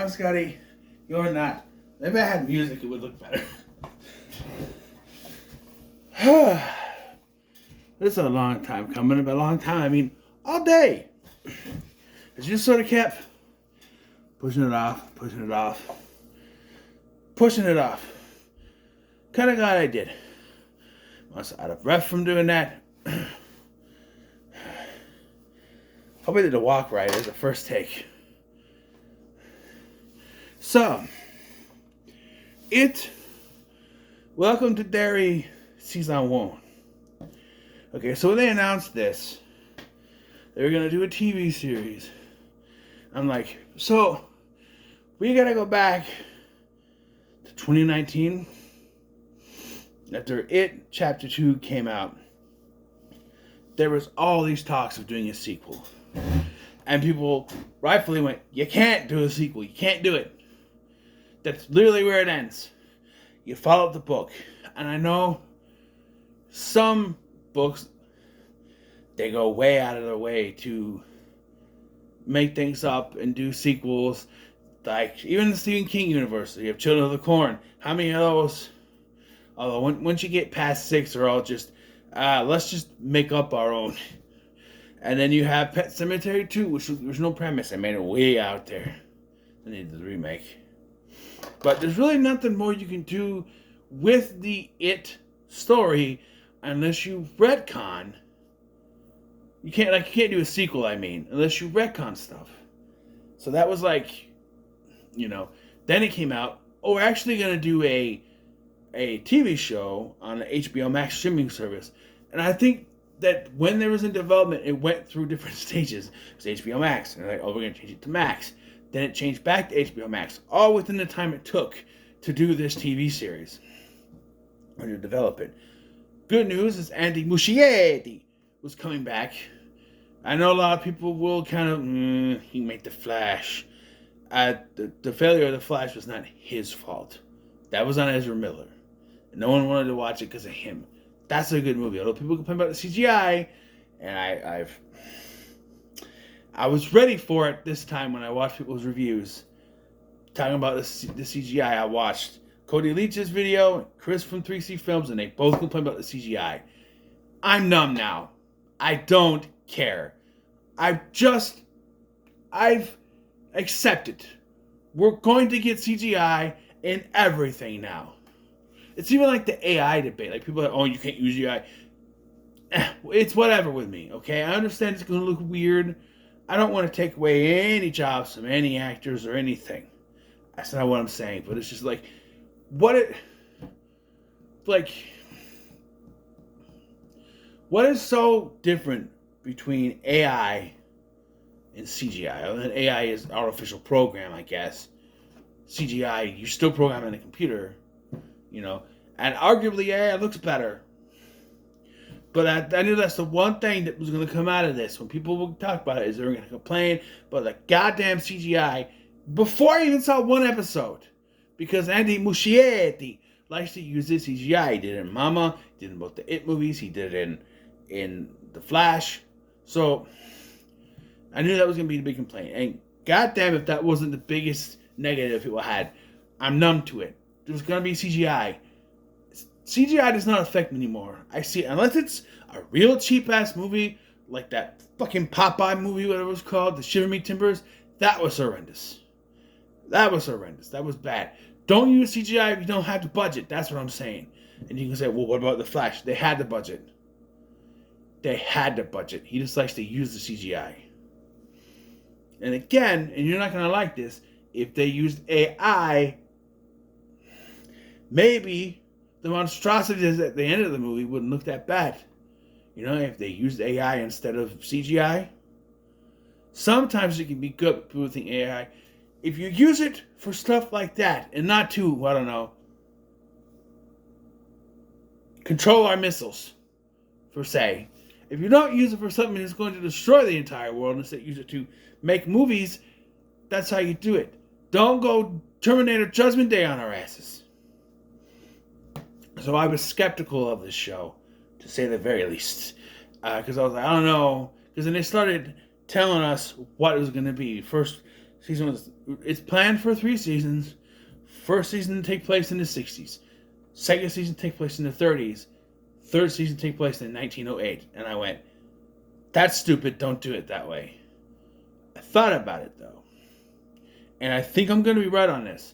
I'm Scotty. You're not. Maybe I had music, it would look better. This is a long time coming. By a long time, I mean all day. I just sort of kept pushing it off. Kind of glad I did. I was out of breath from doing that. Hope I did the walk right as the first take. So, welcome to Derry Season 1. Okay, so when they announced this, they were going to do a TV series. I'm like, so, we got to go back to 2019. After It Chapter 2 came out, there was all these talks of doing a sequel. And people rightfully went, you can't do a sequel. You can't do it. That's literally where it ends. You follow up the book. And I know some books, they go way out of their way to make things up and do sequels. Like, even the Stephen King universe, you have Children of the Corn. How many of those, although once you get past 6, they're all just, let's just make up our own. And then you have Pet Sematary 2, which was no premise. I made it way out there. I needed the remake. But there's really nothing more you can do with the It story unless you retcon. You can't do a sequel, unless you retcon stuff. So that was like, then it came out, we're actually going to do a TV show on the HBO Max streaming service. And I think that when there was in development, it went through different stages. It was HBO Max, and they're like, we're going to change it to Max. Then it changed back to HBO Max, all within the time it took to do this TV series or to develop it. Good news is Andy Muschietti was coming back. I know a lot of people will kind of, he made The Flash. The failure of The Flash was not his fault. That was on Ezra Miller. And no one wanted to watch it because of him. That's a good movie. Although people complain about the CGI, and I was ready for it this time when I watched people's reviews talking about the CGI. I watched Cody Leach's video, Chris from 3C Films, and they both complained about the CGI. I'm numb now. I don't care. I've accepted. We're going to get CGI in everything now. It's even like the AI debate. Like, people are like, you can't use AI. It's whatever with me, okay? I understand it's going to look weird. I don't want to take away any jobs from any actors or anything. That's not what I'm saying. But it's just like, what is so different between AI and CGI? Other than AI is artificial program, I guess. CGI, you still program in a computer. And arguably, it looks better. But I knew that's the one thing that was going to come out of this. When people would talk about it, is they were going to complain about the goddamn CGI before I even saw one episode. Because Andy Muschietti likes to use this CGI. He did it in Mama, he did it in both the It movies, he did it in The Flash. So, I knew that was going to be the big complaint. And goddamn if that wasn't the biggest negative people had. I'm numb to it. There's going to be CGI. CGI does not affect me anymore. I see it. Unless it's a real cheap-ass movie, like that fucking Popeye movie, whatever it was called, The Shiver Me Timbers, that was horrendous. That was bad. Don't use CGI if you don't have the budget. That's what I'm saying. And you can say, well, what about The Flash? They had the budget. He just likes to use the CGI. And again, and you're not going to like this, if they used AI, maybe the monstrosities at the end of the movie wouldn't look that bad. If they used AI instead of CGI. Sometimes it can be good, but people think AI. If you use it for stuff like that, and not to, control our missiles, per se. If you don't use it for something that's going to destroy the entire world, instead use it to make movies, that's how you do it. Don't go Terminator Judgment Day on our asses. So I was skeptical of this show, to say the very least. Because I was like, I don't know. Because then they started telling us what it was going to be. First, It's planned for 3 seasons. First season to take place in the 60s. Second season to take place in the 30s. Third season to take place in 1908. And I went, that's stupid. Don't do it that way. I thought about it, though. And I think I'm going to be right on this.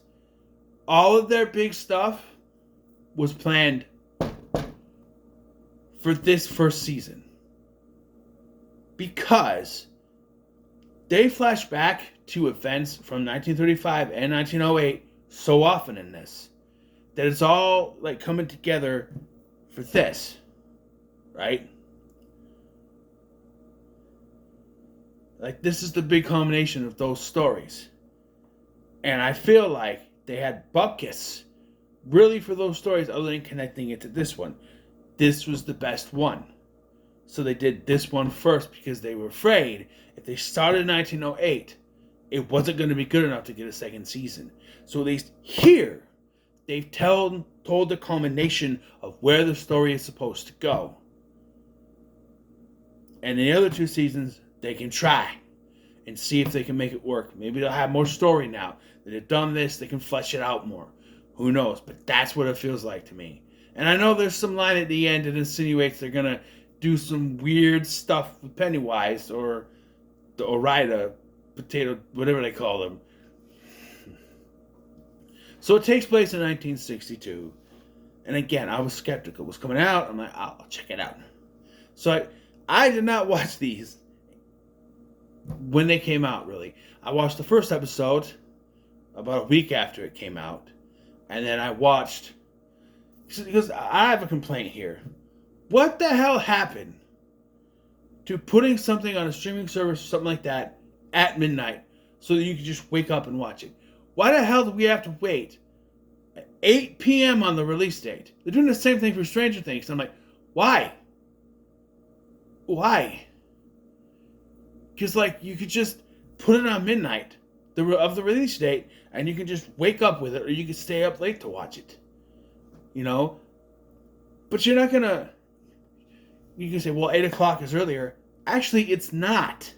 All of their big stuff was planned for this first season. Because they flash back to events from 1935 and 1908 so often in this that it's all like coming together for this, right? Like, this is the big culmination of those stories. And I feel like they had buckets really for those stories other than connecting it to this one. This was the best one. So they did this one first because they were afraid if they started in 1908, it wasn't going to be good enough to get a second season. So at least here, they've told the culmination of where the story is supposed to go. And in the other 2 seasons, they can try and see if they can make it work. Maybe they'll have more story now. That they've done this, they can flesh it out more. Who knows? But that's what it feels like to me. And I know there's some line at the end that insinuates they're going to do some weird stuff with Pennywise or the Orida, potato, whatever they call them. So it takes place in 1962. And again, I was skeptical. It was coming out. I'm like, I'll check it out. So I did not watch these when they came out, really. I watched the first episode about a week after it came out. And then I watched... Because I have a complaint here. What the hell happened to putting something on a streaming service or something like that at midnight so that you can just wake up and watch it? Why the hell do we have to wait at 8 p.m. on the release date? They're doing the same thing for Stranger Things. I'm like, why? Why? Because, like, you could just put it on midnight of the release date and you can just wake up with it, or you can stay up late to watch it. You know? But you're not going to... You can say, well, 8 o'clock is earlier. Actually, it's not.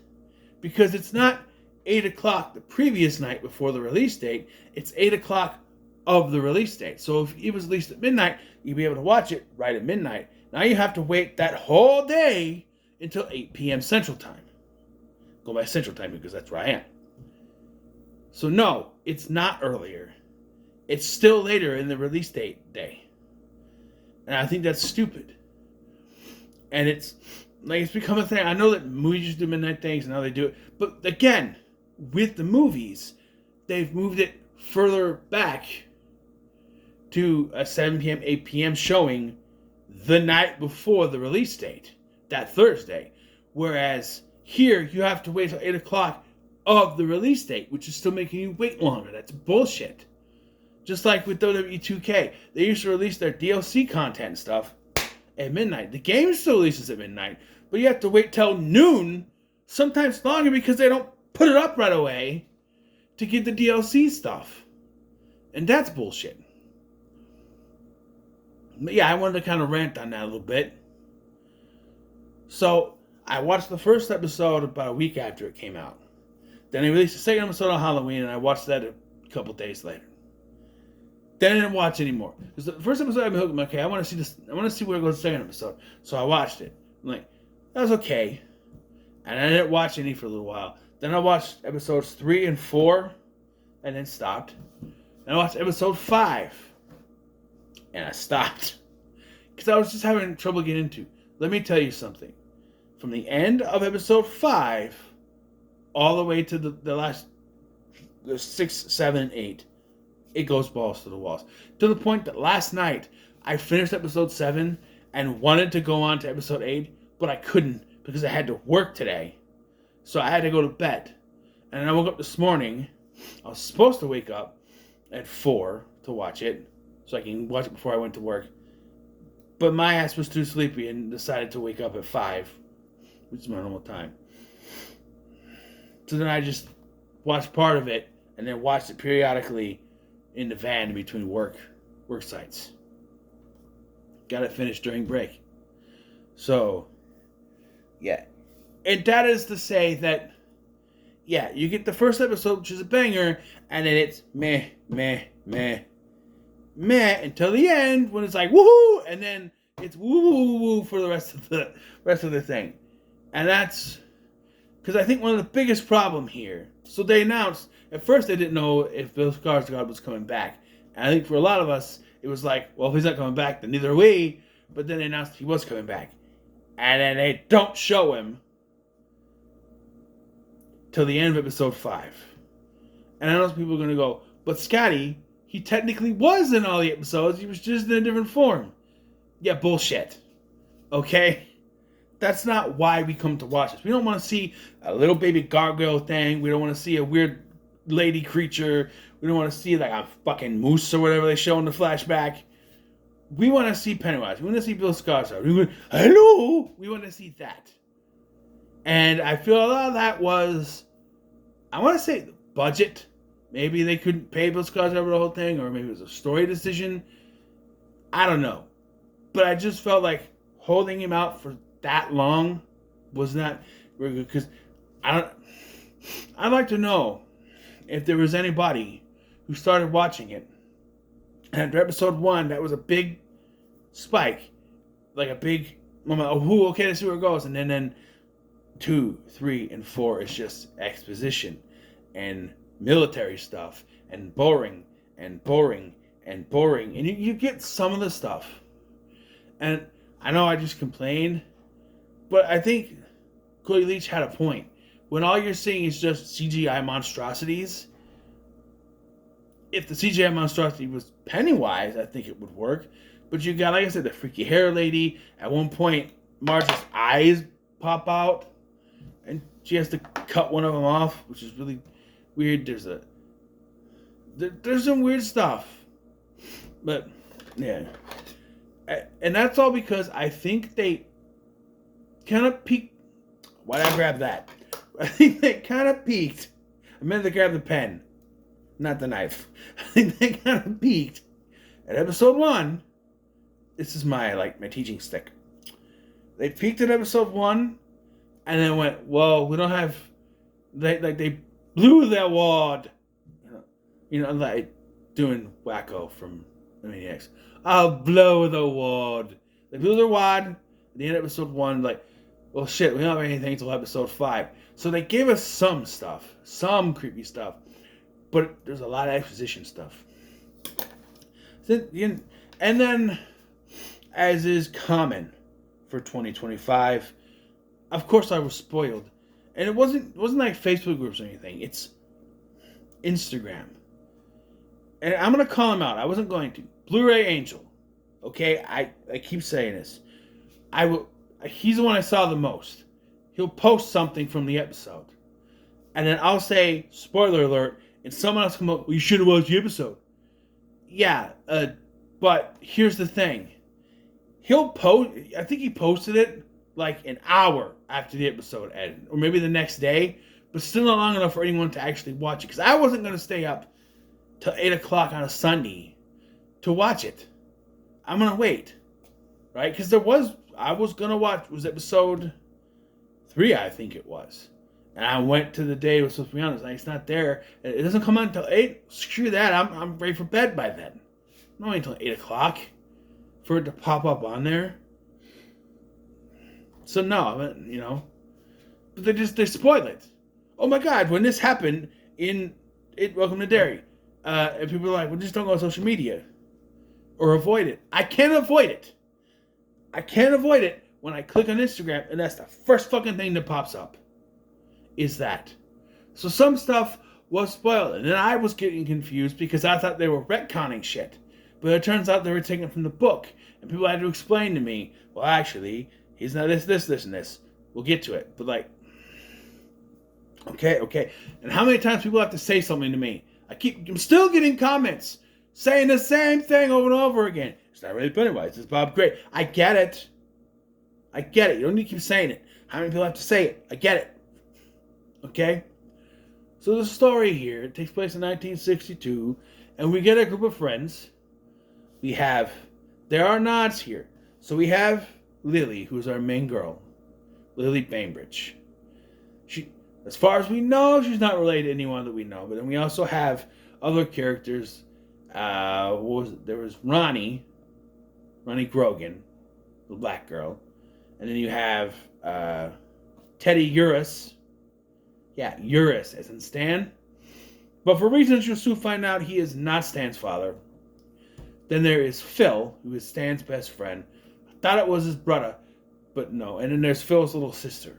Because it's not 8 o'clock the previous night before the release date. It's 8 o'clock of the release date. So if it was released at midnight, you'd be able to watch it right at midnight. Now you have to wait that whole day until 8 p.m. Central Time. Go by Central Time because that's where I am. So no, it's not earlier. It's still later in the release date day. And I think that's stupid. And it's become a thing. I know that movies do midnight things and how they do it. But again, with the movies, they've moved it further back to a 7 p.m., 8 p.m. showing the night before the release date, that Thursday. Whereas here, you have to wait till 8 o'clock of the release date, which is still making you wait longer. That's bullshit. Just like with WWE 2K. They used to release their DLC content and stuff at midnight. The game still releases at midnight, but you have to wait till noon, sometimes longer, because they don't put it up right away to get the DLC stuff. And that's bullshit. But yeah, I wanted to kind of rant on that a little bit. So, I watched the first episode about a week after it came out. Then they released the second episode on Halloween, and I watched that a couple days later. Then I didn't watch anymore. Because the first episode, I'm hooked. Okay, I want to see this. I want to see where it goes the second episode. So I watched it. I'm like, that was okay. And I didn't watch any for a little while. Then I watched episodes 3 and 4, and then stopped. And I watched episode 5, and I stopped. Because I was just having trouble getting into. Let me tell you something. From the end of episode 5, all the way to the last, the 6, 7, 8, it goes balls to the walls. To the point that last night, I finished episode 7 and wanted to go on to episode 8, but I couldn't because I had to work today. So I had to go to bed. And I woke up this morning. I was supposed to wake up at 4 to watch it, so I can watch it before I went to work. But my ass was too sleepy and decided to wake up at 5, which is my normal time. So then I just watched part of it and then watched it periodically in the van in between work sites. Got it finished during break. So, yeah. And that is to say that, Yeah, you get the first episode, which is a banger, and then it's meh, meh, meh, meh until the end when it's like woohoo, and then it's woo woo woo woo for the rest of the thing, and that's because I think one of the biggest problem here. So they announced at first they didn't know if Bill Skarsgård was coming back, and I think for a lot of us it was like, well, if he's not coming back, then neither are we. But then they announced he was coming back, and then they don't show him till the end of episode 5. And I know people are going to go, but Scotty, he technically was in all the episodes. He was just in a different form. Yeah, bullshit. Okay? That's not why we come to watch this. We don't want to see a little baby gargoyle thing. We don't want to see a weird lady creature. We don't want to see like a fucking moose or whatever they show in the flashback. We want to see Pennywise. We want to see Bill Skarsgård. Hello! We want to see that. And I feel a lot of that was, I want to say, the budget. Maybe they couldn't pay Bill Skarsgård over the whole thing, or maybe it was a story decision. I don't know. But I just felt like holding him out for that long was not very good, because I'd like to know if there was anybody who started watching it, and after episode 1, that was a big spike, like a big moment. Oh, okay, let's see where it goes, and then 2, 3, and 4 is just exposition and military stuff and boring and boring and boring, and you get some of the stuff. And I know I just complained, but I think Cody Leach had a point. When all you're seeing is just CGI monstrosities, if the CGI monstrosity was Pennywise, I think it would work. But you got, like I said, the freaky hair lady. At one point, Marge's eyes pop out, and she has to cut one of them off, which is really weird. There's some weird stuff, but yeah, and that's all because I think they kind of peaked. Why'd I grab that? I think they kind of peaked. I meant to grab the pen, not the knife. I think they kind of peaked at episode 1. This is my teaching stick. They peaked at episode 1, and then went, "Whoa, we don't have." They blew their wad. Like doing Wacko from the Maniacs. I'll blow the wad. They blew their wad at the end of episode 1. Like, well, shit, we don't have anything until episode 5. So they gave us some stuff, some creepy stuff, but there's a lot of exposition stuff. And then, as is common for 2025, of course I was spoiled. And it wasn't like Facebook groups or anything. It's Instagram. And I'm going to call him out. I wasn't going to. Blu-ray Angel. Okay? I keep saying this. He's the one I saw the most. He'll post something from the episode. And then I'll say, spoiler alert, and someone else come up, well, you should have watched the episode. Yeah, but here's the thing. He'll post, I think he posted it like an hour after the episode ended, or maybe the next day, but still not long enough for anyone to actually watch it, because I wasn't going to stay up till 8 o'clock on a Sunday to watch it. I'm going to wait, right? Because I was going to watch, was episode 3, I think it was. And I went to the day it was supposed to be on. It's not there. It doesn't come on until 8. Screw that. I'm ready for bed by then. Not waiting until 8 o'clock for it to pop up on there. So no, but they spoil it. Oh my God, when this happened in Welcome to Derry, and people are like, well, just don't go on social media or avoid it. I can't avoid it. I can't avoid it when I click on Instagram, and that's the first fucking thing that pops up. Is that. So some stuff was spoiled, and then I was getting confused because I thought they were retconning shit. But it turns out they were taken from the book, and people had to explain to me, well, actually, he's not this, and this. We'll get to it. But okay. And how many times people have to say something to me? I'm still getting comments saying the same thing over and over again. It's not really Pennywise, it's Bob Gray. I get it. You don't need to keep saying it. How many people have to say it? I get it. Okay? So the story here takes place in 1962, and we get a group of friends. There are nods here. So we have Lily, who's our main girl, Lily Bainbridge. As far as we know, she's not related to anyone that we know. But then we also have other characters. What was it? There was Ronnie Grogan, the black girl. And then you have Teddy Urus. Yeah, Urus, as in Stan. But for reasons you'll soon find out, he is not Stan's father. Then there is Phil, who is Stan's best friend. I thought it was his brother, but no. And then there's Phil's little sister.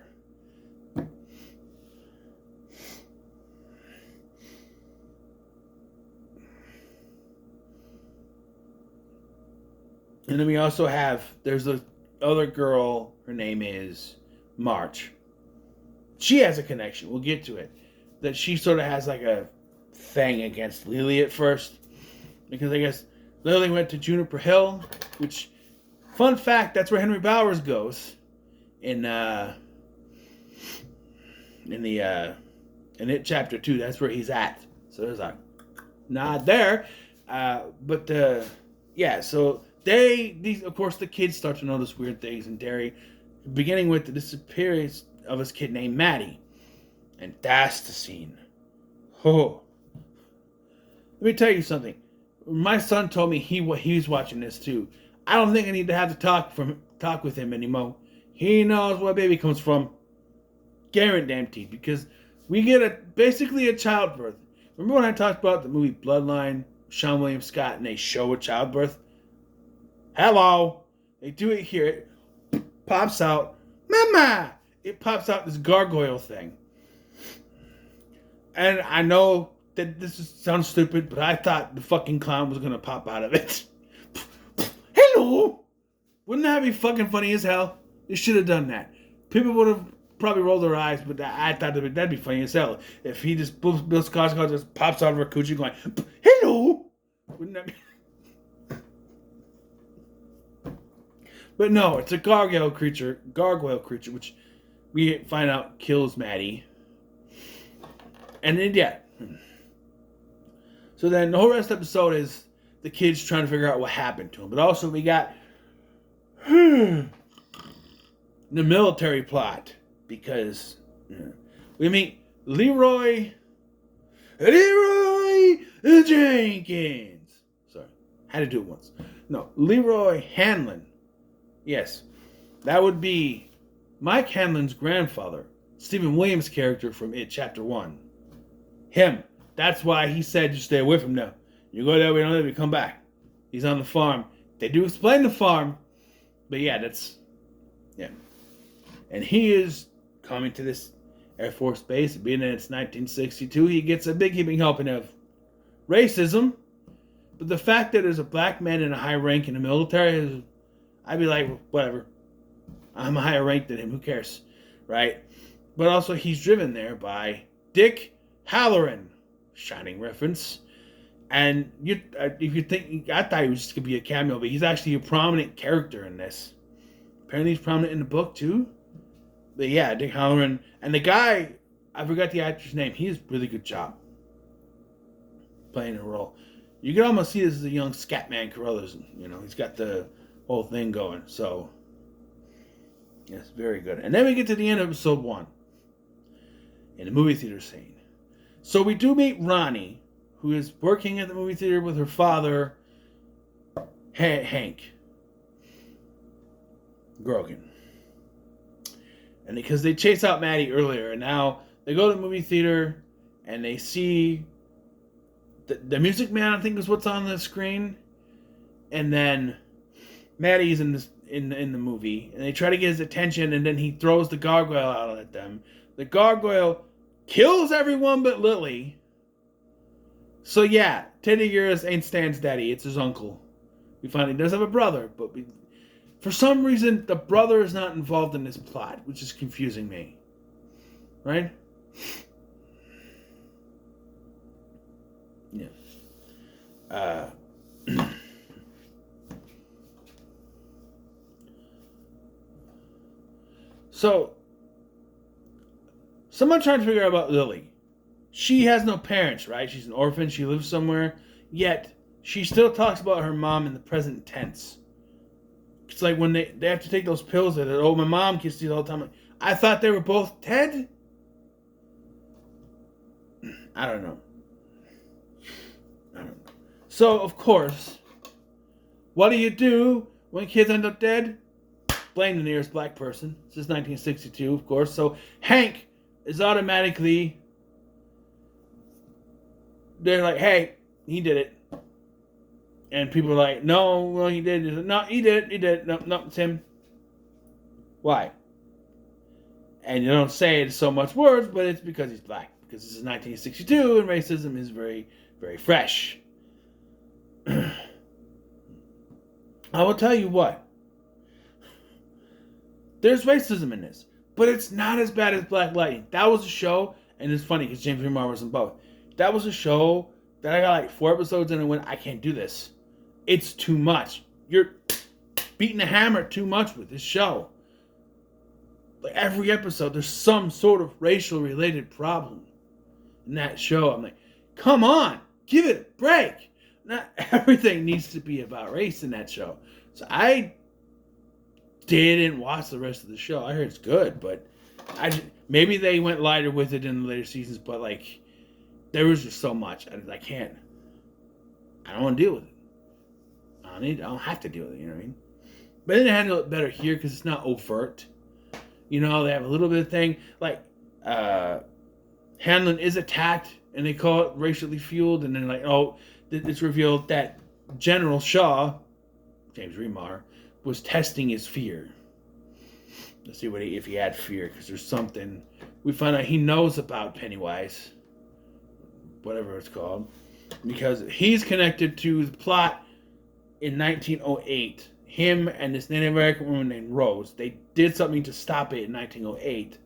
And then we also have, there's the other girl, her name is March. She has a connection, we'll get to it. That she sort of has like a thing against Lily at first. Because I guess Lily went to Juniper Hill, which, fun fact, that's where Henry Bowers goes in It Chapter 2. That's where he's at. So there's a nod there. So these of course the kids start to notice weird things in Derry, beginning with the disappearance of his kid named Maddie. And that's the scene. Oh. Let me tell you something. My son told me he was watching this too. I don't think I need to have to talk with him anymore. He knows where baby comes from. Guaranteed, because we get basically a childbirth. Remember when I talked about the movie Bloodline, Sean William Scott, and they show a childbirth? Hello. They do it here. It pops out. Mama! It pops out this gargoyle thing. And I know that sounds stupid, but I thought the fucking clown was going to pop out of it. Hello! Wouldn't that be fucking funny as hell? They should have done that. People would have probably rolled their eyes, but I thought that'd be funny as hell. If he just, Bill Skarsgård just pops out of her coochie going, hello! Wouldn't that be... But no, it's a gargoyle creature, which we find out kills Maddie. And then, yeah. So then the whole rest of the episode is the kids trying to figure out what happened to him. But also we got the military plot. Because we meet Leroy Jenkins. Sorry, had to do it once. No, Leroy Hanlon. Yes, that would be Mike Hanlon's grandfather, Stephen Williams' character from It Chapter 1. Him. That's why he said you stay away from them. You go there, we don't let you come back. He's on the farm. They do explain the farm, but yeah, yeah. And he is coming to this Air Force base, being that it's 1962, he gets a big heaping helping of racism. But the fact that there's a black man in a high rank in the military, I'd be like, whatever. I'm a higher rank than him. Who cares? Right? But also, he's driven there by Dick Halloran. Shining reference. And if you think, I thought he was just going to be a cameo, but he's actually a prominent character in this. Apparently, he's prominent in the book, too. But yeah, Dick Halloran. And the guy, I forgot the actor's name. He does a really good job playing the role. You can almost see this as a young Scatman Carruthers. You know, he's got the whole thing going. So, yes, very good. And then we get to the end of episode 1 in the movie theater scene. So we do meet Ronnie, who is working at the movie theater with her father, Hank Grogan. And because they chase out Maddie earlier, and now they go to the movie theater and they see the Music Man, I think is what's on the screen. And then Maddie's in the movie, and they try to get his attention, and then he throws the gargoyle out at them. The gargoyle kills everyone but Lily. So yeah, Teddy Urus ain't Stan's daddy, it's his uncle. We find he does have a brother, but for some reason the brother is not involved in this plot, which is confusing me. Right? Yeah. So someone trying to figure out about Lily. She has no parents, right? She's an orphan. She lives somewhere. Yet, she still talks about her mom in the present tense. It's like when they have to take those pills that, oh, my mom kissed you all the time. I thought they were both dead. I don't know. So, of course, what do you do when kids end up dead? Blame the nearest black person. This is 1962, of course. So Hank is automatically, they're like, hey, he did it. And people are like, no, well, he did it. No, he did it. No, it's him. Why? And you don't say it in so much words, but it's because he's black. Because this is 1962 and racism is very, very fresh. I will tell you what. There's racism in this, but it's not as bad as Black Lightning. That was a show, and it's funny because James Remar was in both. That was a show that I got like 4 episodes in and went, I can't do this. It's too much. You're beating the hammer too much with this show. Like every episode, there's some sort of racial related problem in that show. I'm like, come on, give it a break. Not everything needs to be about race in that show. So I didn't watch the rest of the show. I heard it's good, but maybe they went lighter with it in the later seasons. But like, there was just so much. I can't. I don't want to deal with it. I don't have to deal with it. You know what I mean? But they handle it better here because it's not overt. You know, they have a little bit of thing like Hanlon is attacked, and they call it racially fueled, and then like, oh, it's revealed that General Shaw, James Remar, was testing his fear. Let's see if he had fear, because there's something we find out he knows about Pennywise, whatever it's called, because he's connected to the plot in 1908. Him and this Native American woman named Rose, they did something to stop it in 1908,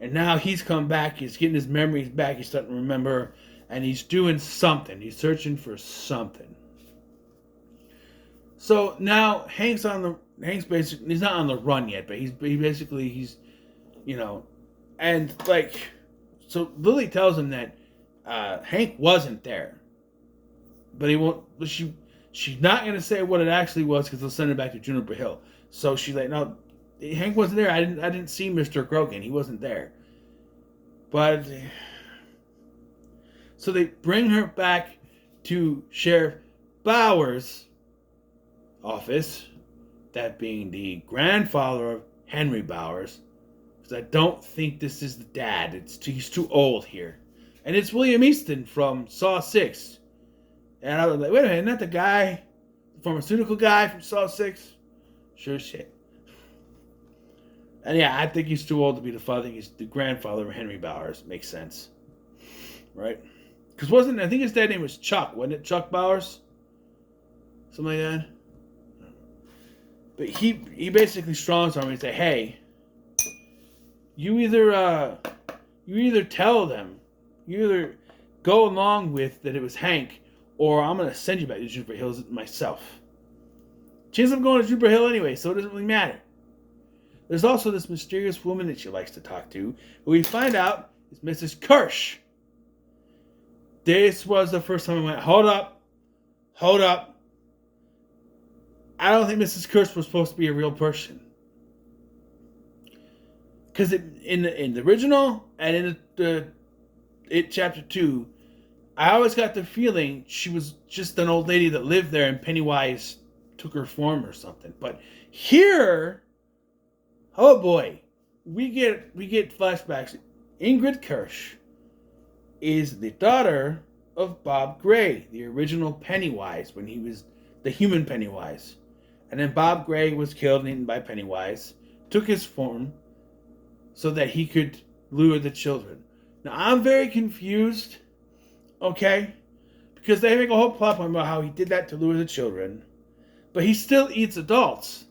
and now he's come back. He's getting his memories back. He's starting to remember, and he's doing something. He's searching for something. So now Hank's basically, he's not on the run yet, but he's you know, and like, so Lily tells him that Hank wasn't there, but he won't. But she's not gonna say what it actually was because they'll send it back to Juniper Hill. So she's like, no, Hank wasn't there. I didn't see Mr. Grogan. He wasn't there. But so they bring her back to Sheriff Bowers' office, that being the grandfather of Henry Bowers, because I don't think this is the dad. He's too old here, and it's William Easton from Saw 6. And I was like, wait a minute, isn't that the guy, the pharmaceutical guy from Saw 6? Sure shit. And yeah, I think he's too old to be the father. I think he's the grandfather of Henry Bowers. Makes sense, right? Because I think his dad name was Chuck, wasn't it? Chuck Bowers, something like that. But he basically strongs arm and say, hey, you either tell them, you either go along with that it was Hank, or I'm going to send you back to Juniper Hills myself. Chances I'm going to Juniper Hill anyway, so it doesn't really matter. There's also this mysterious woman that she likes to talk to, who we find out is Mrs. Kirsch. This was the first time I went, hold up. I don't think Mrs. Kirsch was supposed to be a real person. Because in the original and in it chapter 2, I always got the feeling she was just an old lady that lived there and Pennywise took her form or something. But here, oh boy, we get flashbacks. Ingrid Kirsch is the daughter of Bob Gray, the original Pennywise, when he was the human Pennywise. And then Bob Gray was killed and eaten by Pennywise, took his form so that he could lure the children. Now, I'm very confused, okay? Because they make a whole plot point about how he did that to lure the children, but he still eats adults.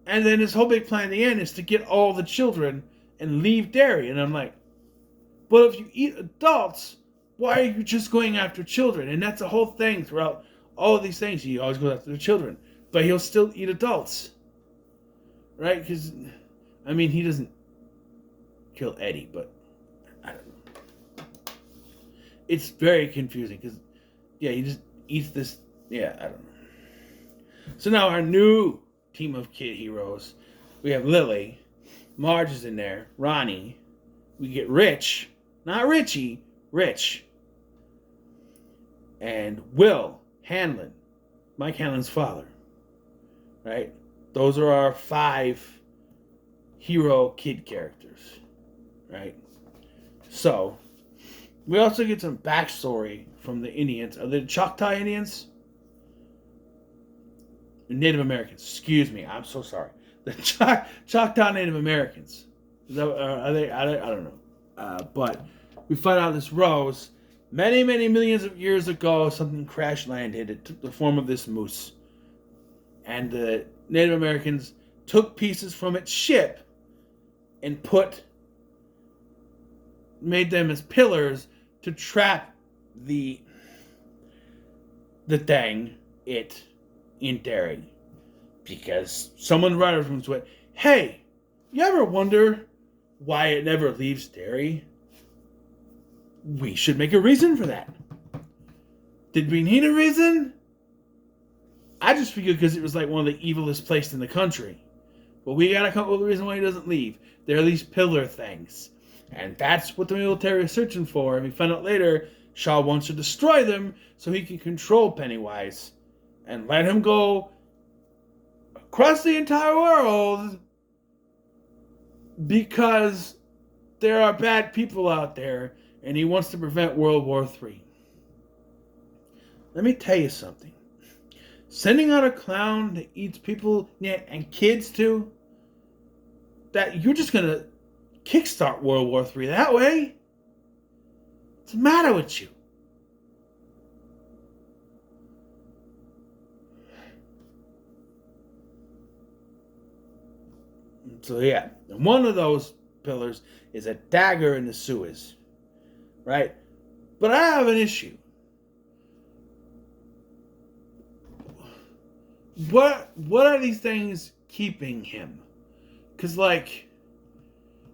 And then his whole big plan at the end is to get all the children and leave Derry. And I'm like, but if you eat adults, why are you just going after children? And that's the whole thing throughout all of these things. He always goes after the children, but he'll still eat adults. Right? Because, I mean, he doesn't kill Eddie, but I don't know. It's very confusing because, yeah, he just eats this. Yeah, I don't know. So now our new team of kid heroes. We have Lily. Marge is in there. Ronnie. We get Rich. Not Richie. Rich, and Will Hanlon, Mike Hanlon's father. Right? Those are our 5 hero kid characters. Right? So, we also get some backstory from the Indians. Are they the Choctaw Indians? Native Americans. Excuse me. I'm so sorry. The Choctaw Native Americans. Are they? I don't know. But we find out this rose, many, many millions of years ago, something crash landed. It took the form of this moose. And the Native Americans took pieces from its ship and made them as pillars to trap the thing, in Derry. Because someone wrote from it, hey, you ever wonder why it never leaves Derry? We should make a reason for that. Did we need a reason? I just figured because it was like one of the evilest places in the country. But we gotta come up with a reason why he doesn't leave. There are these pillar things. And that's what the military is searching for. And we find out later, Shaw wants to destroy them so he can control Pennywise. And let him go across the entire world. Because there are bad people out there. And he wants to prevent World War III. Let me tell you something. Sending out a clown that eats people, and kids too, that you're just going to kickstart World War III that way? What's the matter with you? So yeah, and one of those pillars is a dagger in the Suez, right? But I have an issue. What are these things keeping him? Because, like,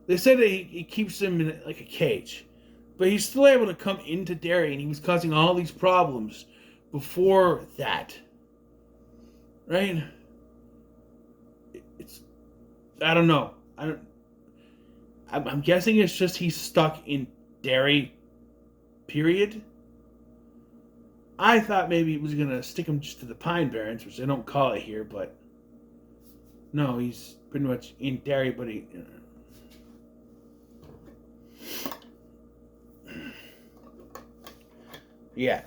they say that he keeps him in, like, a cage. But he's still able to come into Derry, and he was causing all these problems before that. Right? I don't know. I'm guessing it's just he's stuck in Derry, period. I thought maybe it was going to stick him just to the Pine Barrens, which they don't call it here, but no, he's pretty much in Derry, but he... Yeah.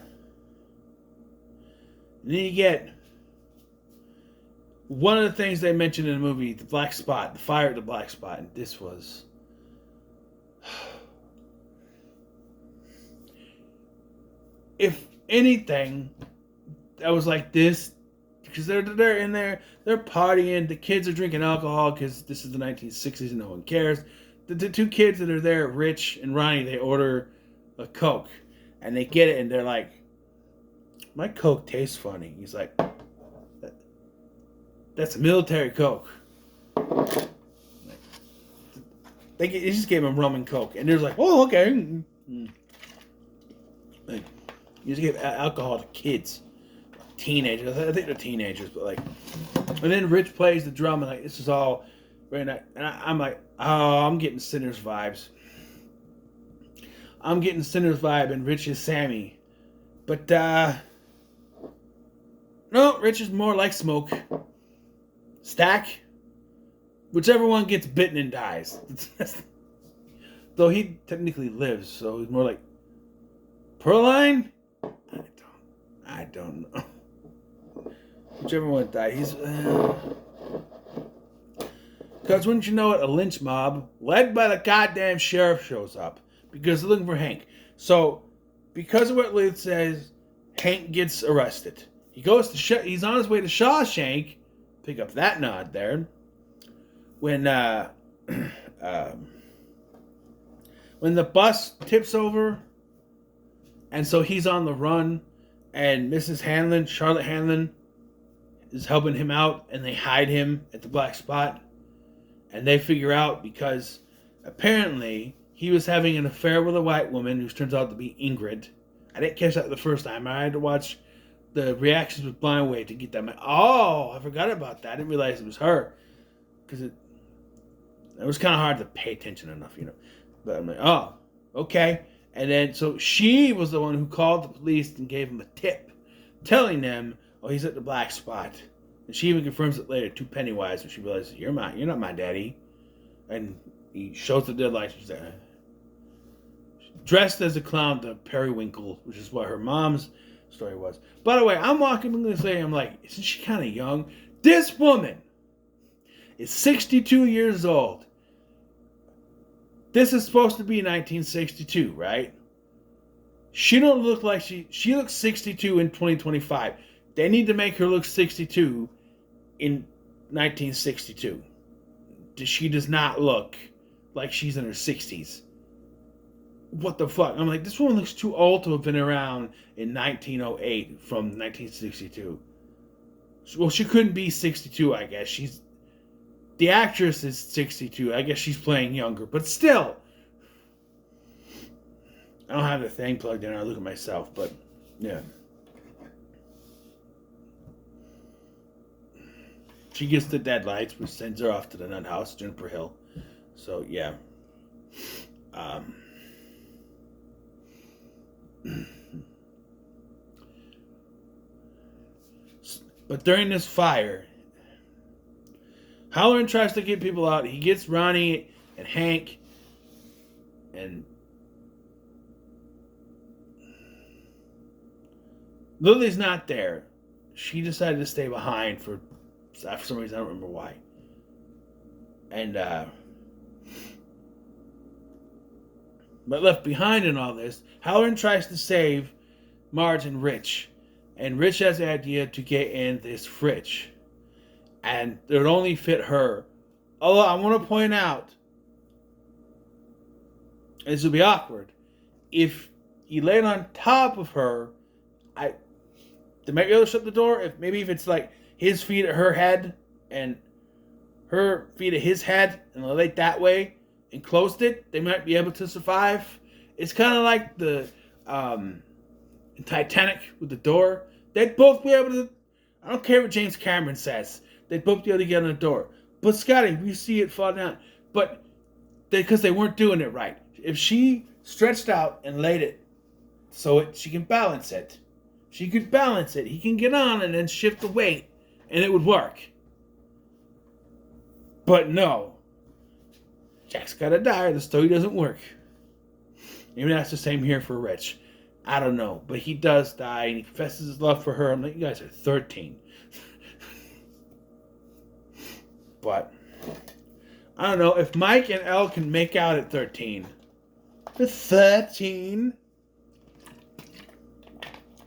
And then you get one of the things they mentioned in the movie, the black spot, the fire at the black spot, and this was... If anything that was like this, because they're in there, they're partying, the kids are drinking alcohol because this is the 1960s and no one cares. The 2 kids that are there, Rich and Ronnie, they order a Coke and they get it and they're like, my Coke tastes funny. He's like, that's a military Coke. They just gave him rum and Coke and they're like, oh, okay. Like, you just give alcohol to kids, teenagers. I think they're teenagers, but like, and then Rich plays the drum and like this is all very nice. And I'm like, oh, I'm getting Sinners vibes. I'm getting Sinners vibe, and Rich is Sammy, but no, Rich is more like Smoke. Stack, whichever one gets bitten and dies. Though he technically lives, so he's more like Pearline. I don't know. Whichever one died, he's... Because wouldn't you know it, a lynch mob, led by the goddamn sheriff, shows up. Because they're looking for Hank. So, because of what Liz says, Hank gets arrested. He goes to... he's on his way to Shawshank. Pick up that nod there. When the bus tips over, and so he's on the run, and Mrs. Hanlon, Charlotte Hanlon, is helping him out, and they hide him at the black spot. And they figure out because apparently he was having an affair with a white woman who turns out to be Ingrid. I didn't catch that the first time. I had to watch the reactions with Blind Wave to get that. Oh, I forgot about that. I didn't realize it was her. Because it was kind of hard to pay attention enough, you know. But I'm like, oh, okay. And then, so she was the one who called the police and gave him a tip, telling them, oh, he's at the black spot. And she even confirms it later to Pennywise when she realizes, you're not my daddy. And he shows the deadlights. She's like, dressed as a clown, the periwinkle, which is what her mom's story was. By the way, I'm walking this way, I'm like, isn't she kind of young? This woman is 62 years old. This is supposed to be 1962, right? She don't look like she looks 62 in 2025. They need to make her look 62 in 1962. She does not look like she's in her 60s. What the fuck? I'm like, this woman looks too old to have been around in 1908 from 1962. Well, she couldn't be 62, I guess. The actress is 62. I guess she's playing younger, but still. I don't have the thing plugged in. I look at myself, but yeah. She gets the deadlights, which sends her off to the nut house, Juniper Hill. So yeah. But during this fire, Halloran tries to get people out. He gets Ronnie and Hank and Lily's not there. She decided to stay behind for some reason. I don't remember why. And but left behind in all this, Halloran tries to save Marge and Rich. And Rich has the idea to get in this fridge. And it would only fit her. Although I want to point out, this would be awkward, if he laid on top of her, they might be able to shut the door. Maybe if it's like his feet at her head and her feet at his head and they laid that way and closed it, they might be able to survive. It's kind of like the Titanic with the door. They'd both be able to. I don't care what James Cameron says. They'd both be able to get on the door. But Scotty, we see it fall down. But because they weren't doing it right. If she stretched out and laid it so she can balance it, she could balance it. He can get on and then shift the weight, and it would work. But no. Jack's gotta die or the story doesn't work. Maybe that's the same here for Rich. I don't know. But he does die, and he confesses his love for her. I'm like, you guys are 13. But I don't know. If Mike and Elle can make out at 13. They're 13.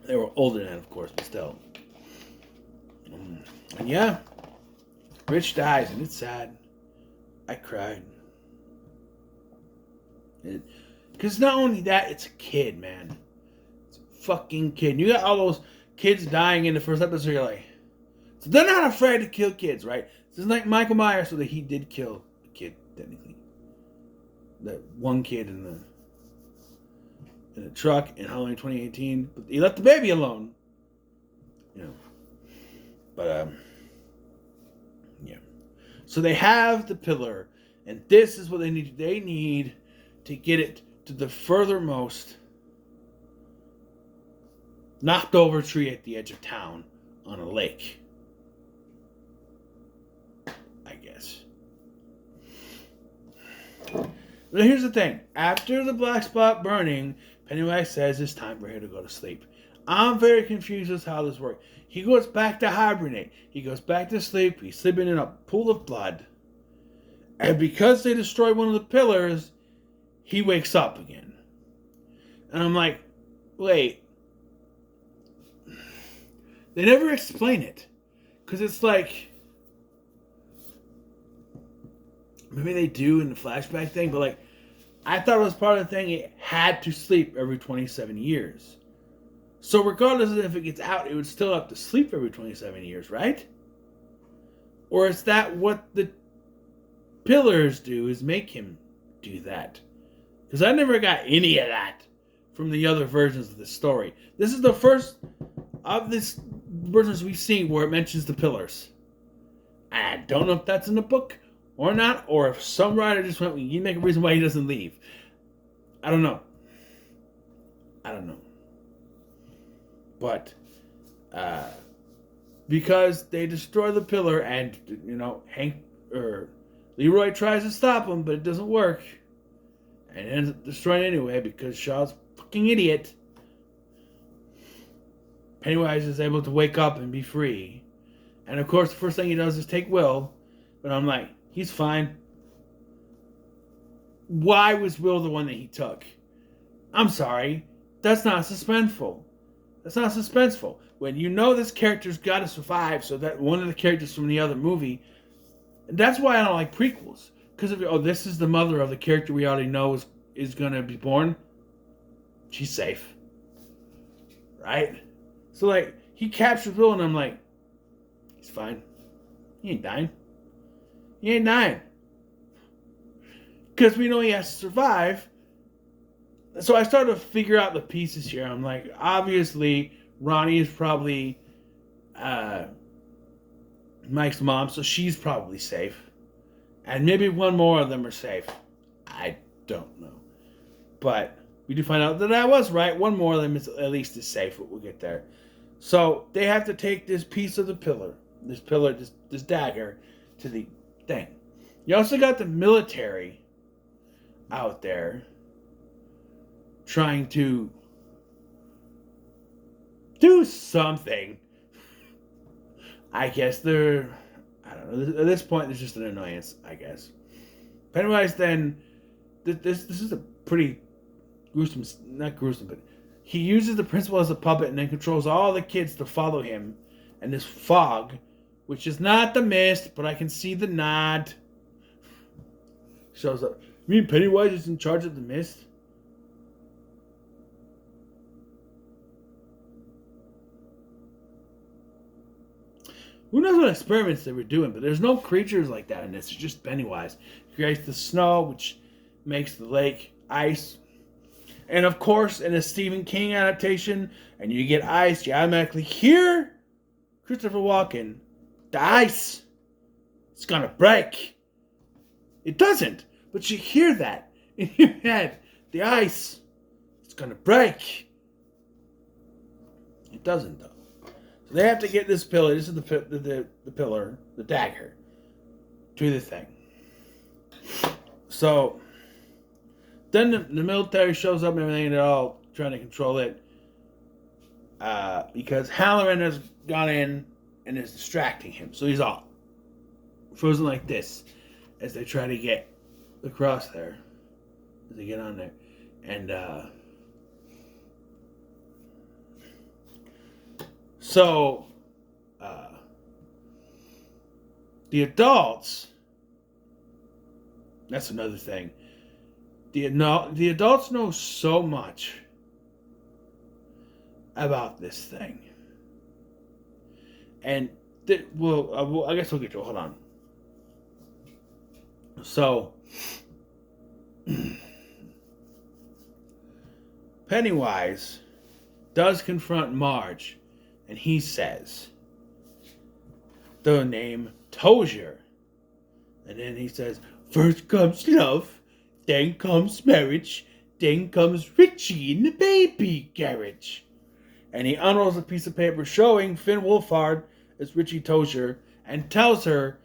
They were older than that, of course, but still. And yeah, Rich dies, and it's sad. I cried. Because not only that, it's a kid, man. It's a fucking kid. You got all those kids dying in the first episode, you're like, so they're not afraid to kill kids, right? This is like Michael Myers, so that he did kill a kid, technically. That one kid in the truck in Halloween 2018, but he left the baby alone. You know. But yeah. So they have the pillar, and this is what they need. They need to get it to the furthermost knocked over tree at the edge of town on a lake. I guess. But here's the thing. After the black spot burning, Pennywise says it's time for her to go to sleep. I'm very confused as to how this works. He goes back to hibernate. He goes back to sleep. He's sleeping in a pool of blood. And because they destroy one of the pillars, he wakes up again. And I'm like, wait. They never explain it. Because it's like, maybe they do in the flashback thing, but like, I thought it was part of the thing. It had to sleep every 27 years. So regardless of if it gets out, it would still have to sleep every 27 years, right? Or is that what the pillars do, is make him do that? Because I never got any of that from the other versions of the story. This is the first of this versions we've seen where it mentions the pillars. I don't know if that's in the book or not, or if some writer just went, you make a reason why he doesn't leave. I don't know. I don't know. But because they destroy the pillar, and Hank or Leroy tries to stop him, but it doesn't work, and ends up destroying it anyway because Shaw's a fucking idiot. Pennywise is able to wake up and be free, and of course the first thing he does is take Will. But I'm like, he's fine. Why was Will the one that he took? I'm sorry, that's not suspenseful. That's not suspenseful. When you know this character's got to survive, so that one of the characters from the other movie. And that's why I don't like prequels. Because this is the mother of the character we already know is going to be born. She's safe. Right? So, like, he captures Will, and I'm like, he's fine. He ain't dying. He ain't dying. Because we know he has to survive. So I started to figure out the pieces here. I'm like, obviously, Ronnie is probably Mike's mom, so she's probably safe. And maybe one more of them are safe. I don't know. But we do find out that I was right. One more of them is at least is safe, but we'll get there. So they have to take this piece of the pillar, this dagger, to the thing. You also got the military out there trying to do something. I guess I don't know. At this point, there's just an annoyance, I guess. Pennywise then, this is a pretty gruesome, not gruesome, but he uses the principal as a puppet and then controls all the kids to follow him. And this fog, which is not the mist, but I can see the nod, shows up. You mean Pennywise is in charge of the mist? Who knows what experiments they were doing, but there's no creatures like that in this. It's just Pennywise. He creates the snow, which makes the lake ice. And of course, in a Stephen King adaptation, and you get ice, you automatically hear Christopher Walken. The ice, it's gonna break. It doesn't, but you hear that in your head. The ice, it's gonna break. It doesn't, though. So they have to get this pillar. This is the pillar, the dagger, to the thing. So then the military shows up and everything, and they're all trying to control it because Halloran has gone in and is distracting him. So he's all frozen like this as they try to get across there, as they get on there. And so the adults, that's another thing. The adults know so much about this thing. And, I guess we'll get to it. Hold on. So, Pennywise does confront Marge, and he says the name Tozier. And then he says, first comes love, then comes marriage, then comes Richie in the baby carriage. And he unrolls a piece of paper showing Finn Wolfhard as Richie Tozier and tells her,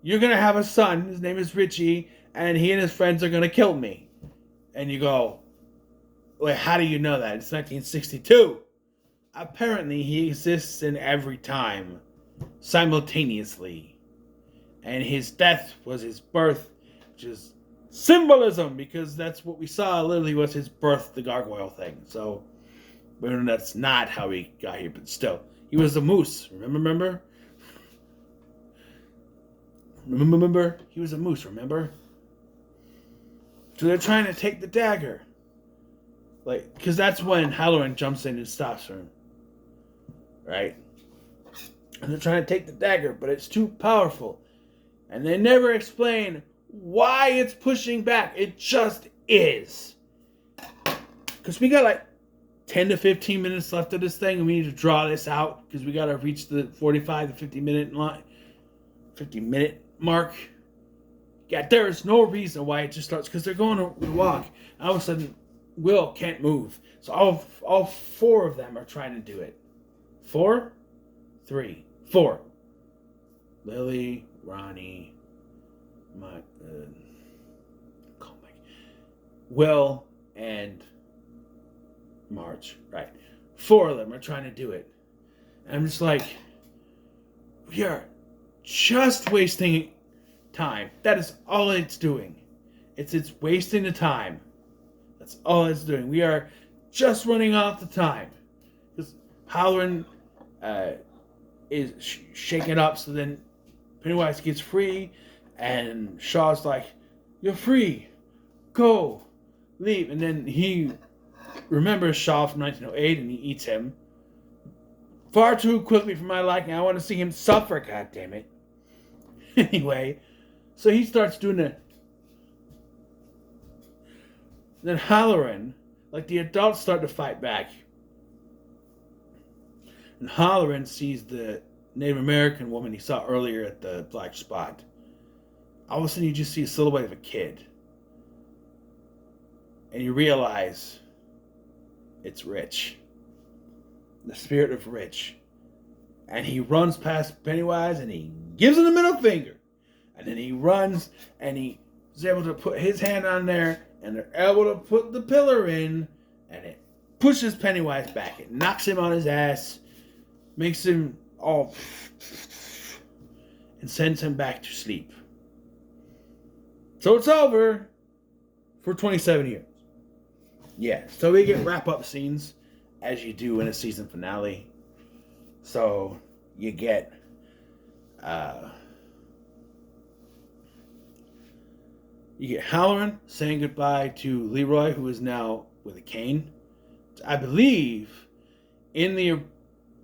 you're going to have a son, his name is Richie, and he and his friends are going to kill me. And you go, wait, how do you know that? It's 1962. Apparently, he exists in every time, simultaneously. And his death was his birth, which is symbolism, because that's what we saw literally was his birth, the gargoyle thing. So, that's not how he got here, but still. He was a moose, remember? Remember? He was a moose, remember? So they're trying to take the dagger. Like, because that's when Halloran jumps in and stops her. Right? And they're trying to take the dagger, but it's too powerful. And they never explain why it's pushing back. It just is. Because we got like 10 to 15 minutes left of this thing, and we need to draw this out because we got to reach the 45 to 50 minute line, 50 minute mark. Yeah, there is no reason why it just starts, because they're going to walk. And all of a sudden, Will can't move. So all four of them are trying to do it. 4? 3. 4. Lily, Ronnie, Will, and Marge. Right. 4 of them are trying to do it. And I'm just like, we are just wasting time. That is all it's doing. It's wasting the time. That's all it's doing. We are just running off the time. Because Halloran is shaken up, so then Pennywise gets free, and Shaw's like, "You're free. Go. Leave." And then he remembers Shaw from 1908, and he eats him. Far too quickly for my liking. I want to see him suffer, goddammit. Anyway, so he starts doing it. Then Halloran, like the adults start to fight back. And Halloran sees the Native American woman he saw earlier at the black spot. All of a sudden you just see a silhouette of a kid. And you realize it's Rich. The spirit of Rich. And he runs past Pennywise and he gives him the middle finger. And then he runs and he's able to put his hand on there and they're able to put the pillar in and it pushes Pennywise back. It knocks him on his ass, makes him all and sends him back to sleep. So it's over for 27 years. Yeah, so we get wrap-up scenes as you do in a season finale. So you get Halloran saying goodbye to Leroy, who is now with a cane. I believe in the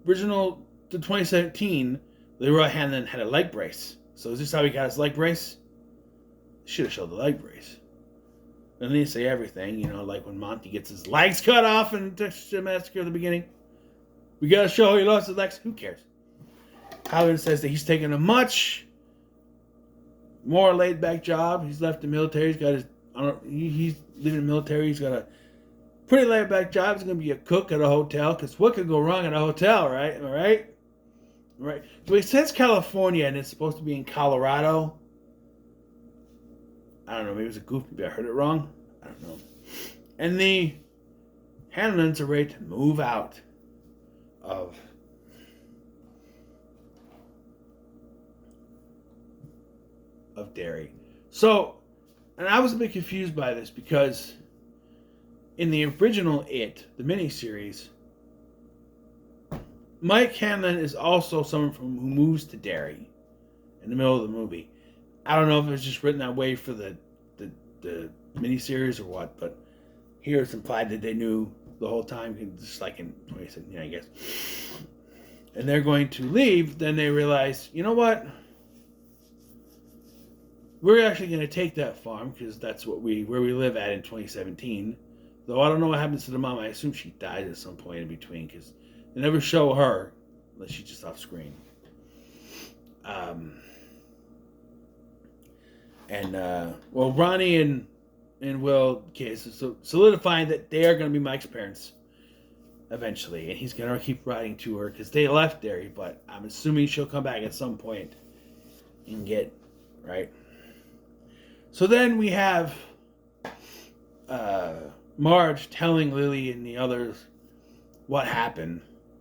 original, the 2017, Leroy Hanlon had a leg brace. So is this how he got his leg brace? Should have showed the leg brace. Then they say everything, like when Monty gets his legs cut off in Texas Massacre at the beginning. We gotta show he lost his legs. Who cares? Halloran says that he's taking a much more laid-back job. He's left the military. He's leaving the military. He's got a pretty laid-back job. He's going to be a cook at a hotel, because what could go wrong at a hotel, right? Am I right? Right. So he says California, and it's supposed to be in Colorado. I don't know. Maybe it was a goof. Maybe I heard it wrong. I don't know. And the Hanlons are ready to move out of Derry. So, and I was a bit confused by this because in the original It, the miniseries, Mike Hanlon is also someone who moves to Derry in the middle of the movie. I don't know if it was just written that way for the miniseries or what, but here it's implied that they knew the whole time, just like in 2017, I guess. And they're going to leave, then they realize, you know what? We're actually going to take that farm because that's where we live at in 2017. Though I don't know what happens to the mom. I assume she died at some point in between because they never show her unless she's just off screen. Ronnie and Will, so solidifying that they are going to be Mike's parents eventually, and he's going to keep writing to her because they left Derry, but I'm assuming she'll come back at some point and get right. So then we have Marge telling Lily and the others what happened,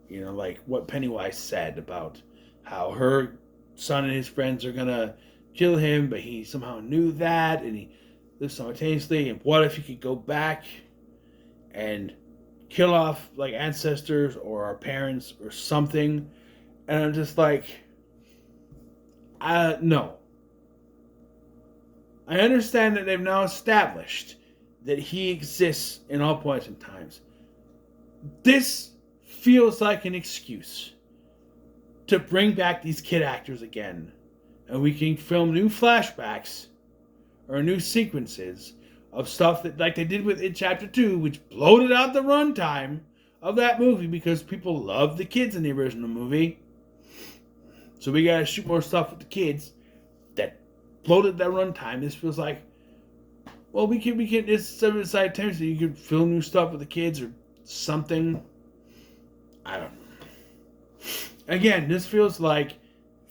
like what Pennywise said about how her son and his friends are going to kill him, but he somehow knew that, and he lived simultaneously, and what if he could go back and kill off, like, ancestors or our parents or something, and I'm just like, no. I understand that they've now established that he exists in all points and times. This feels like an excuse to bring back these kid actors again. And we can film new flashbacks or new sequences of stuff that, like they did with It Chapter 2, which bloated out the runtime of that movie because people love the kids in the original movie. So we gotta shoot more stuff with the kids that bloated that runtime. This feels like, well, we can it's some side attempts that you could film new stuff with the kids or something. I don't know. Again, this feels like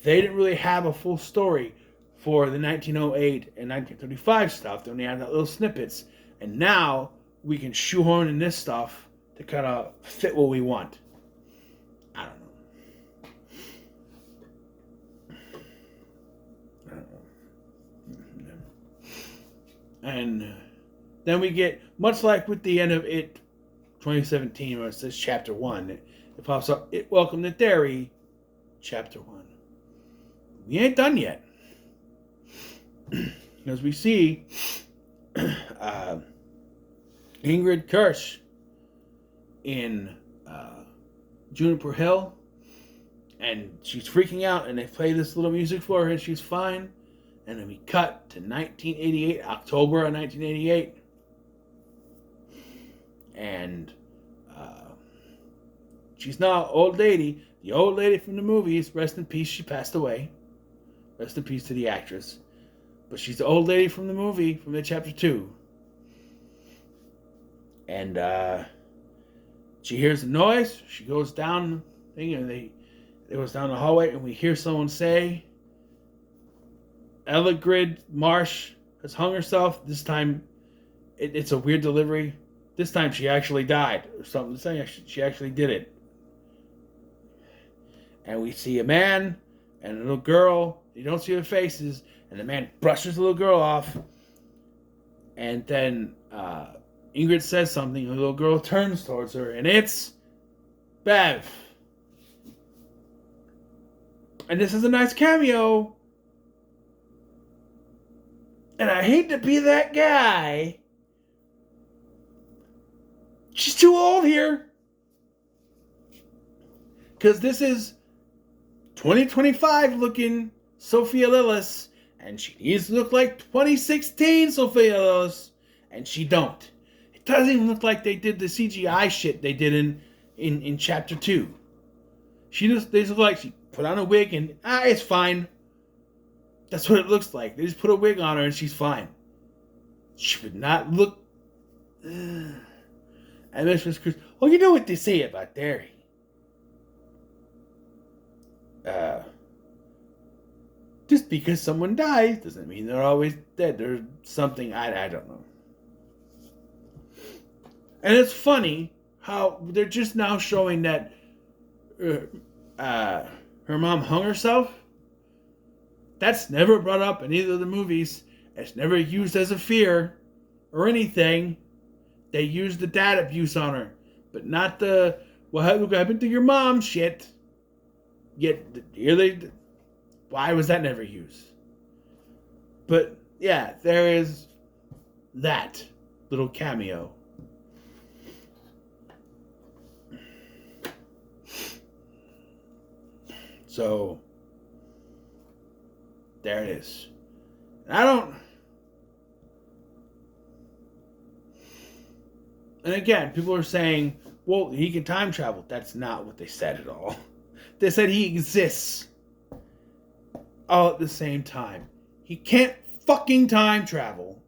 they didn't really have a full story for the 1908 and 1935 stuff. They only had that little snippets. And now we can shoehorn in this stuff to kind of fit what we want. I don't know. And then we get, much like with the end of It 2017, where it says Chapter 1, it pops up, It Welcome to Derry, Chapter 1. We ain't done yet. As we see Ingrid Kirsch in Juniper Hill, and she's freaking out, and they play this little music for her, and she's fine. And then we cut to 1988, October of 1988. And she's now an old lady. The old lady from the movies, rest in peace, she passed away. Rest in peace to the actress. But she's the old lady from the movie, from the Chapter 2. And she hears a noise. She goes down, and it goes down the hallway, and we hear someone say, Elegrid Marsh has hung herself. This time, it's a weird delivery. This time she actually died, or something. Saying she actually did it. And we see a man and a little girl. You don't see their faces. And the man brushes the little girl off. And then Ingrid says something. The little girl turns towards her. And it's Bev. And this is a nice cameo. And I hate to be that guy. She's too old here. Because this is 2025 looking Sophia Lillis. And she needs to look like 2016 Sophia Lillis. And she don't. It doesn't even look like they did the CGI shit they did in Chapter 2. They just look like she put on a wig and, it's fine. That's what it looks like. They just put a wig on her and she's fine. She would not look... And Miss Cruz, oh, you know what they say about Derry. Just because someone dies doesn't mean they're always dead. There's something, I don't know. And it's funny how they're just now showing that her mom hung herself. That's never brought up in either of the movies. It's never used as a fear or anything. They used the dad abuse on her, but not the what happened to your mom shit. Yet here why was that never used? But yeah, there is that little cameo. So there it is. And again, people are saying, well, he can time travel. That's not what they said at all. They said he exists all at the same time. He can't fucking time travel.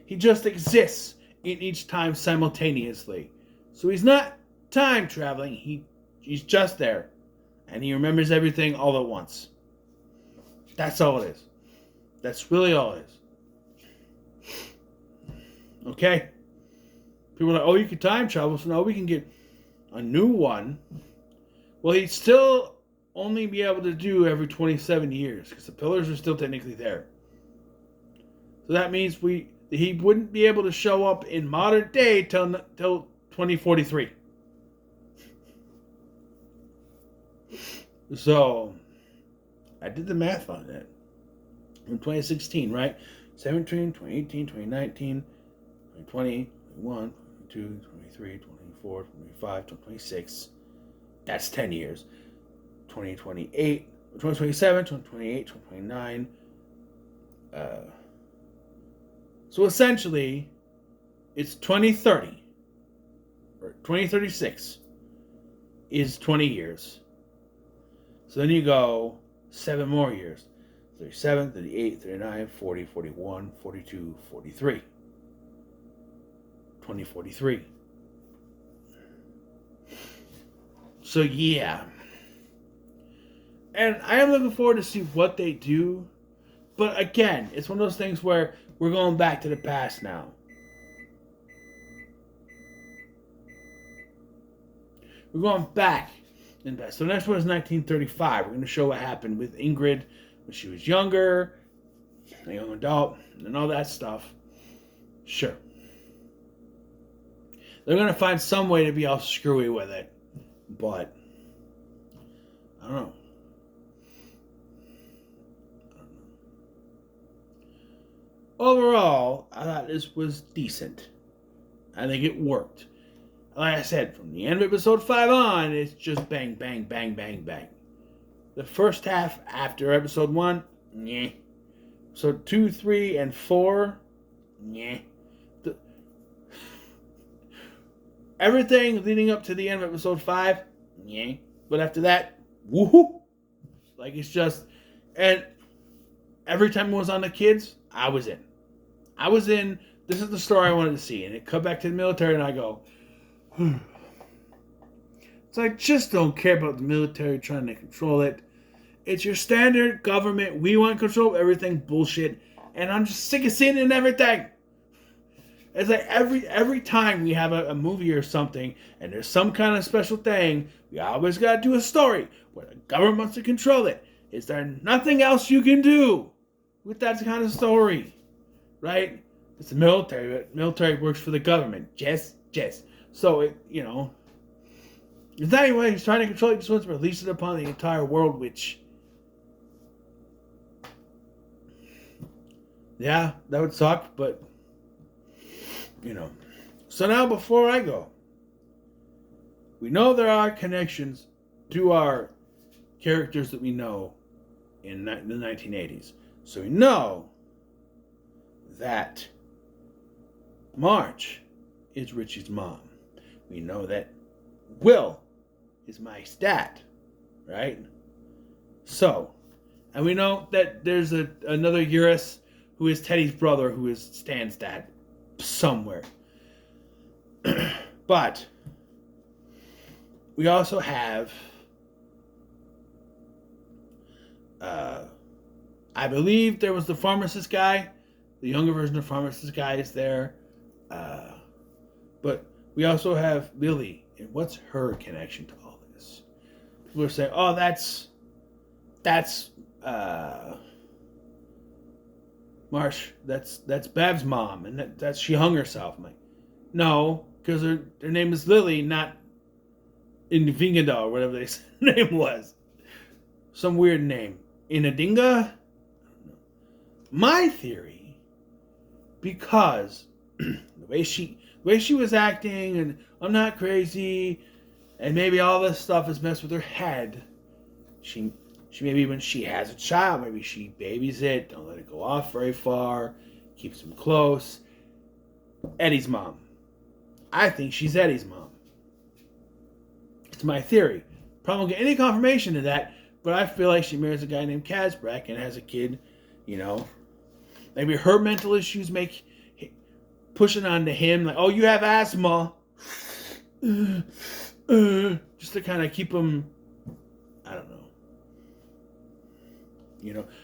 He just exists in each time simultaneously. So he's not time traveling. He's just there. And he remembers everything all at once. That's all it is. That's really all it is. Okay? People are like, oh, you can time travel, so now we can get a new one. Well, he'd still only be able to do every 27 years, because the pillars are still technically there. So that means he wouldn't be able to show up in modern day till 2043. So, I did the math on that. In 2016, right? 17, 2018, 2019, 2020, 21, 22, 23, 24, 25, 26. That's 10 years. 2028, 2027, 2028, 2029. So essentially, it's 2030. Or 2036 is 20 years. So then you go 7 more years. 37, 38, 39, 40, 41, 42, 43. 2043. So yeah. And I am looking forward to see what they do. But again, it's one of those things where we're going back to the past now. We're going back in the past. So the next one is 1935. We're going to show what happened with Ingrid when she was younger, a young adult, and all that stuff. Sure. They're going to find some way to be all screwy with it. But, I don't know. Overall, I thought this was decent. I think it worked. Like I said, from the end of episode 5 on, it's just bang, bang, bang, bang, bang. The first half after episode 1, yeah. Episode 2, 3, and 4, yeah. Everything leading up to the end of episode 5, yeah. But after that, woohoo! Like it's just, and every time it was on the kids, I was in. This is the story I wanted to see. And it cut back to the military and I go, so I just don't care about the military trying to control it. It's your standard government. We want control of everything bullshit. And I'm just sick of seeing it in everything. It's like every time we have a movie or something and there's some kind of special thing, we always got to do a story where the government wants to control it. Is there nothing else you can do with that kind of story? Right? It's the military. But military works for the government. Yes. So, it's not anyway. He's trying to control it. He just wants to release it upon the entire world, which, yeah, that would suck, but, So now, before I go, we know there are connections to our characters that we know in the 1980s. So we know that Marge is Richie's mom. We know that Will is Mike's dad, right? So, and we know that there's another Eurus who is Teddy's brother, who is Stan's dad, somewhere. But we also have, I believe there was the pharmacist guy. The younger version of pharmacist guy is there. But we also have Lily. And what's her connection to all this? People are saying, oh, that's Marsh. That's Bev's mom. And that's she hung herself. I'm like, no, because her name is Lily, not Invingada or whatever their name was. Some weird name. Inadinga? My theory, because the way she was acting, and I'm not crazy, and maybe all this stuff has messed with her head. She maybe when she has a child, maybe she babies it, don't let it go off very far, keeps him close. Eddie's mom. I think she's Eddie's mom. It's my theory. Probably won't get any confirmation of that, but I feel like she marries a guy named Kazbrak and has a kid, Maybe her mental issues make pushing on to him, like, oh, you have asthma. Just to kind of keep him, I don't know.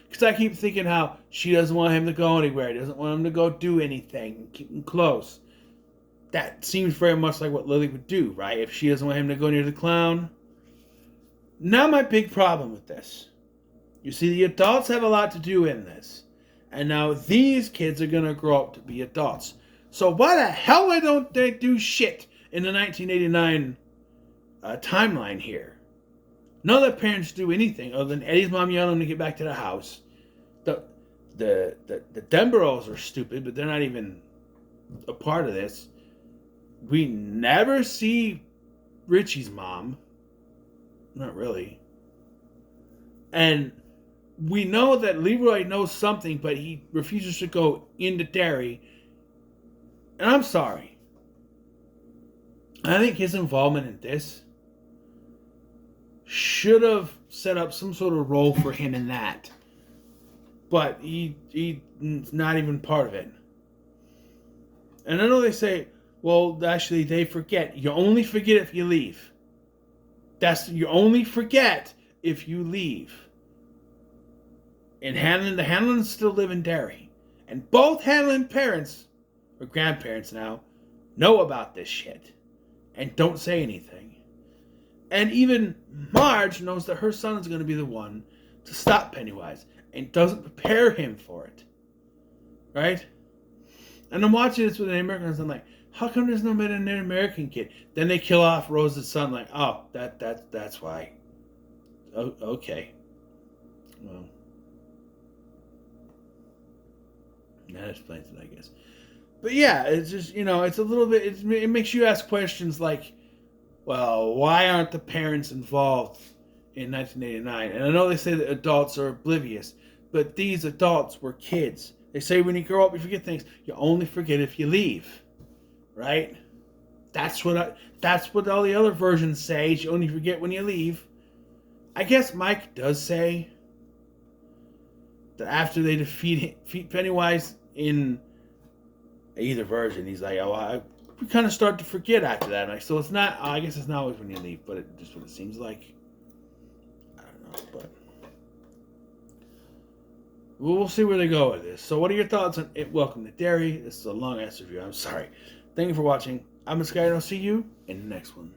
Because I keep thinking how she doesn't want him to go anywhere, doesn't want him to go do anything, keep him close. That seems very much like what Lily would do, right? If she doesn't want him to go near the clown. Now my big problem with this. You see, the adults have a lot to do in this. And now these kids are going to grow up to be adults. So why the hell don't they do shit in the 1989 timeline here? None of the parents do anything other than Eddie's mom yelling him to get back to the house. The Denboroughs are stupid, but they're not even a part of this. We never see Richie's mom. Not really. And we know that Leroy knows something, but he refuses to go into Derry. And I'm sorry. I think his involvement in this should have set up some sort of role for him in that. but he's not even part of it. And I know they say, well, actually, they forget. You only forget if you leave. You only forget if you leave. And the Hanlons still live in Derry. And both Hanlon parents, or grandparents now, know about this shit. And don't say anything. And even Marge knows that her son is going to be the one to stop Pennywise. And doesn't prepare him for it. Right? And I'm watching this with an American, and I'm like, how come there's no Native American kid? Then they kill off Rose's son, like, oh, that's why. Oh, okay. Well, that explains it, I guess. But yeah, it's just, it's a little bit, it makes you ask questions like, well, why aren't the parents involved in 1989? And I know they say that adults are oblivious, but these adults were kids. They say when you grow up, you forget things. You only forget if you leave, right? That's what all the other versions say. You only forget when you leave. I guess Mike does say that after they defeat Pennywise in either version, he's like, oh, we kind of start to forget after that. Like, so it's not. I guess it's not always when you leave, but just what it seems like. I don't know, but. We'll see where they go with this. So what are your thoughts on it? Welcome to Derry. This is a long ass review. I'm sorry. Thank you for watching. I'm Sky, and I'll see you in the next one.